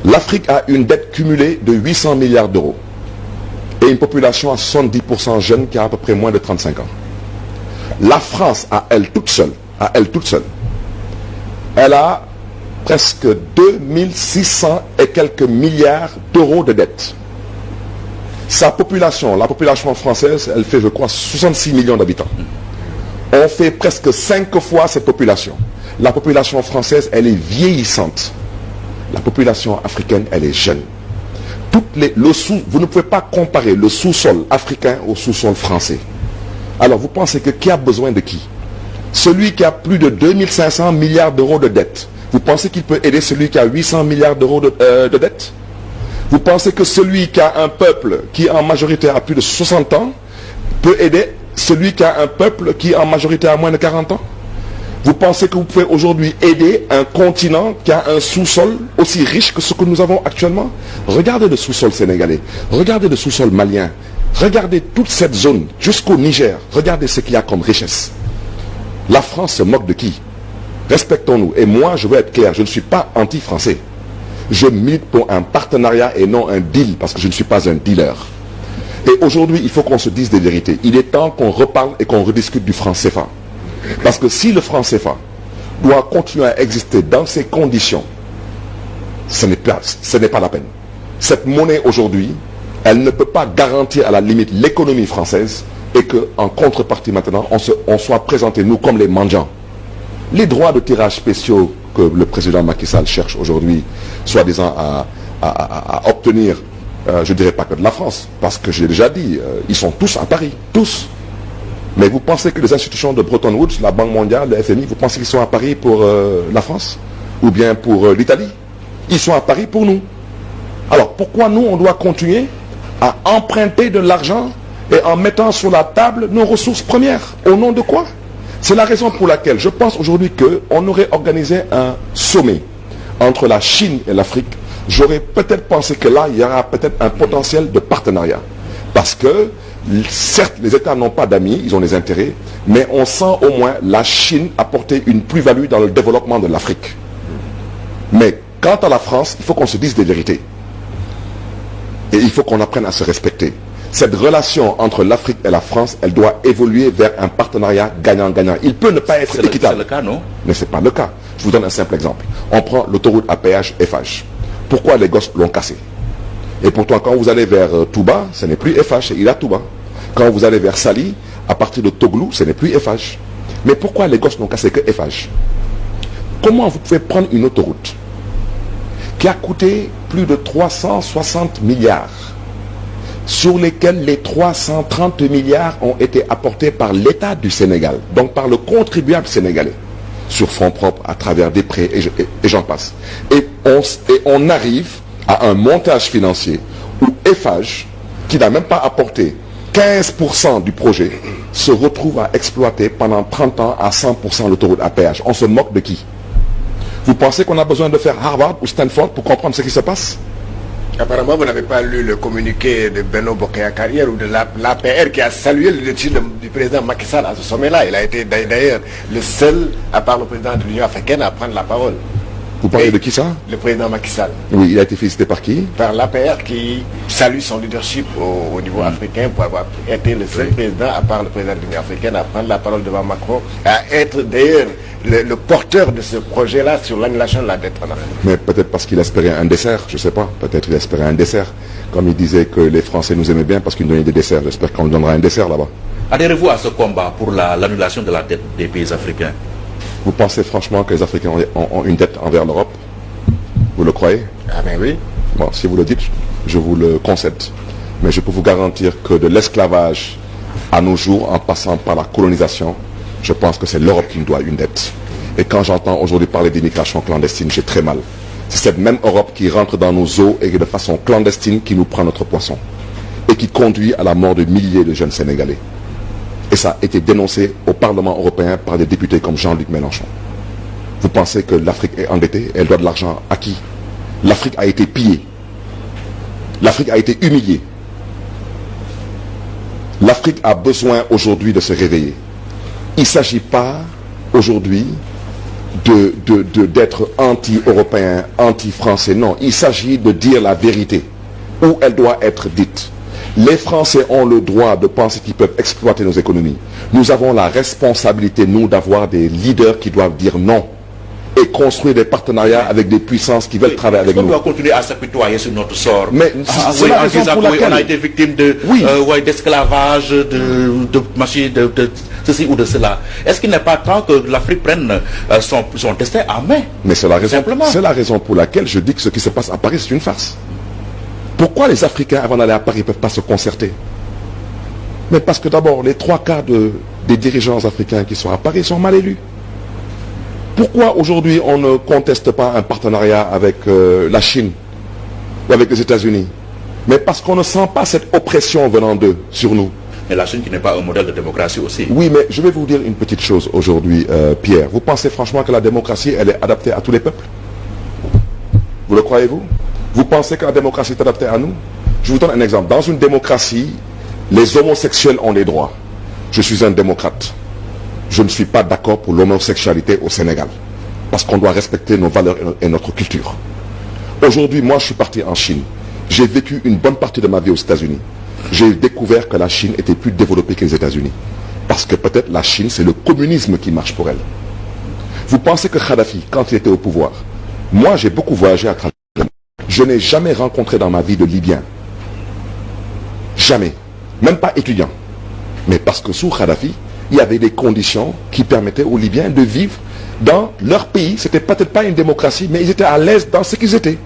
L'Afrique a une dette cumulée de 800 milliards d'euros et une population à 70% jeune qui a à peu près moins de 35 ans. La France, à elle toute seule, elle a presque 2600 et quelques milliards d'euros de dettes. Sa population, la population française, elle fait, je crois, 66 millions d'habitants. On fait presque 5 fois cette population. La population française, elle est vieillissante. La population africaine, elle est jeune. Vous ne pouvez pas comparer le sous-sol africain au sous-sol français. Alors, vous pensez que qui a besoin de qui? Celui qui a plus de 2500 milliards d'euros de dettes, vous pensez qu'il peut aider celui qui a 800 milliards d'euros de dettes? Vous pensez que celui qui a un peuple qui en majorité a plus de 60 ans peut aider celui qui a un peuple qui en majorité a moins de 40 ans? Vous pensez que vous pouvez aujourd'hui aider un continent qui a un sous-sol aussi riche que ce que nous avons actuellement? Regardez le sous-sol sénégalais, regardez le sous-sol malien, regardez toute cette zone jusqu'au Niger, regardez ce qu'il y a comme richesse. La France se moque de qui? Respectons-nous. Et moi, je veux être clair, je ne suis pas anti-français. Je milite pour un partenariat et non un deal, parce que je ne suis pas un dealer. Et aujourd'hui, il faut qu'on se dise des vérités. Il est temps qu'on reparle et qu'on rediscute du franc CFA. Parce que si le franc CFA doit continuer à exister dans ces conditions, ce n'est pas la peine. Cette monnaie aujourd'hui, elle ne peut pas garantir à la limite l'économie française et qu'en contrepartie maintenant, on soit présenté nous comme les mendiants. Les droits de tirage spéciaux que le président Macky Sall cherche aujourd'hui, soi-disant à obtenir, je ne dirais pas que de la France, parce que j'ai déjà dit, ils sont tous à Paris, tous. Mais vous pensez que les institutions de Bretton Woods, la Banque mondiale, le FMI, vous pensez qu'ils sont à Paris pour la France? Ou bien pour l'Italie? Ils sont à Paris pour nous. Alors pourquoi nous, on doit continuer à emprunter de l'argent et en mettant sur la table nos ressources premières? Au nom de quoi? C'est la raison pour laquelle je pense aujourd'hui qu'on aurait organisé un sommet entre la Chine et l'Afrique. J'aurais peut-être pensé que là, il y aura peut-être un potentiel de partenariat. Parce que, certes, les États n'ont pas d'amis, ils ont des intérêts, mais on sent au moins la Chine apporter une plus-value dans le développement de l'Afrique. Mais quant à la France, il faut qu'on se dise des vérités. Et il faut qu'on apprenne à se respecter. Cette relation entre l'Afrique et la France, elle doit évoluer vers un partenariat gagnant-gagnant. Il peut ne pas être équitable. C'est le cas, non? Mais ce n'est pas le cas. Je vous donne un simple exemple. On prend l'autoroute à péage Eiffage. Pourquoi les gosses l'ont cassé? Et pourtant, quand vous allez vers Touba, ce n'est plus Eiffage, c'est Ila Touba. Quand vous allez vers Sali, à partir de Toglou, ce n'est plus Eiffage. Mais pourquoi les gosses n'ont cassé que Eiffage? Comment vous pouvez prendre une autoroute qui a coûté plus de 360 milliards, sur lesquels les 330 milliards ont été apportés par l'État du Sénégal, donc par le contribuable sénégalais, sur fonds propres, à travers des prêts, et j'en passe. Et on arrive à un montage financier où Eiffage, qui n'a même pas apporté 15% du projet, se retrouve à exploiter pendant 30 ans à 100% l'autoroute à péage. On se moque de qui? Vous pensez qu'on a besoin de faire Harvard ou Stanford pour comprendre ce qui se passe? Apparemment, vous n'avez pas lu le communiqué de Benno Bokayakar hier ou de l'APR qui a salué le leadership du président Macky Sall à ce sommet-là. Il a été d'ailleurs le seul, à part le président de l'Union africaine, à prendre la parole. Vous parlez de qui ça? Le président Macky Sall. Oui, il a été félicité par qui? Par l'APR qui salue son leadership au niveau africain pour avoir été le seul président, à part le président de l'Union africaine, à prendre la parole devant Macron, à être d'ailleurs le porteur de ce projet-là sur l'annulation de la dette en Afrique. Mais peut-être parce qu'il espérait un dessert, je ne sais pas. Peut-être il espérait un dessert. Comme il disait que les Français nous aimaient bien parce qu'ils nous donnaient des desserts. J'espère qu'on nous donnera un dessert là-bas. Adhérez-vous à ce combat pour l'annulation de la dette des pays africains? Vous pensez franchement que les Africains ont une dette envers l'Europe? Vous le croyez? Ah ben oui. Bon, si vous le dites, je vous le concède. Mais je peux vous garantir que de l'esclavage à nos jours, en passant par la colonisation, je pense que c'est l'Europe qui nous doit une dette. Et quand j'entends aujourd'hui parler d'immigration clandestine, j'ai très mal. C'est cette même Europe qui rentre dans nos eaux et de façon clandestine qui nous prend notre poisson. Et qui conduit à la mort de milliers de jeunes Sénégalais. Et ça a été dénoncé au Parlement européen par des députés comme Jean-Luc Mélenchon. Vous pensez que l'Afrique est endettée? Elle doit de l'argent à qui? L'Afrique a été pillée. L'Afrique a été humiliée. L'Afrique a besoin aujourd'hui de se réveiller. Il ne s'agit pas aujourd'hui d'être anti-européen, anti-français. Non, il s'agit de dire la vérité où elle doit être dite. Les Français ont le droit de penser qu'ils peuvent exploiter nos économies. Nous avons la responsabilité, nous, d'avoir des leaders qui doivent dire non et construire des partenariats avec des puissances qui veulent travailler avec nous. On doit continuer à s'apitoyer sur notre sort. Mais c'est la raison pour laquelle... on a été victime d'esclavage, de machines, de ceci ou de cela. Est-ce qu'il n'est pas temps que l'Afrique prenne son destin en main? Mais c'est la raison pour laquelle je dis que ce qui se passe à Paris, c'est une farce. Pourquoi les Africains, avant d'aller à Paris, ne peuvent pas se concerter? Mais parce que d'abord, les 3/4 des dirigeants africains qui sont à Paris sont mal élus. Pourquoi aujourd'hui on ne conteste pas un partenariat avec la Chine ou avec les États-Unis? Mais parce qu'on ne sent pas cette oppression venant d'eux sur nous. Et la Chine qui n'est pas un modèle de démocratie aussi. Oui, mais je vais vous dire une petite chose aujourd'hui, Pierre. Vous pensez franchement que la démocratie, elle est adaptée à tous les peuples? Vous le croyez-vous? Vous pensez que la démocratie est adaptée à nous? Je vous donne un exemple. Dans une démocratie, les homosexuels ont des droits. Je suis un démocrate. Je ne suis pas d'accord pour l'homosexualité au Sénégal. Parce qu'on doit respecter nos valeurs et notre culture. Aujourd'hui, moi, je suis parti en Chine. J'ai vécu une bonne partie de ma vie aux États-Unis. J'ai découvert que la Chine était plus développée que les États-Unis. Parce que peut-être la Chine, c'est le communisme qui marche pour elle. Vous pensez que Kadhafi, quand il était au pouvoir, moi, j'ai beaucoup voyagé à travers. Je n'ai jamais rencontré dans ma vie de Libyens. Jamais. Même pas étudiants. Mais parce que sous Kadhafi, il y avait des conditions qui permettaient aux Libyens de vivre dans leur pays. C'était peut-être pas une démocratie, mais ils étaient à l'aise dans ce qu'ils étaient.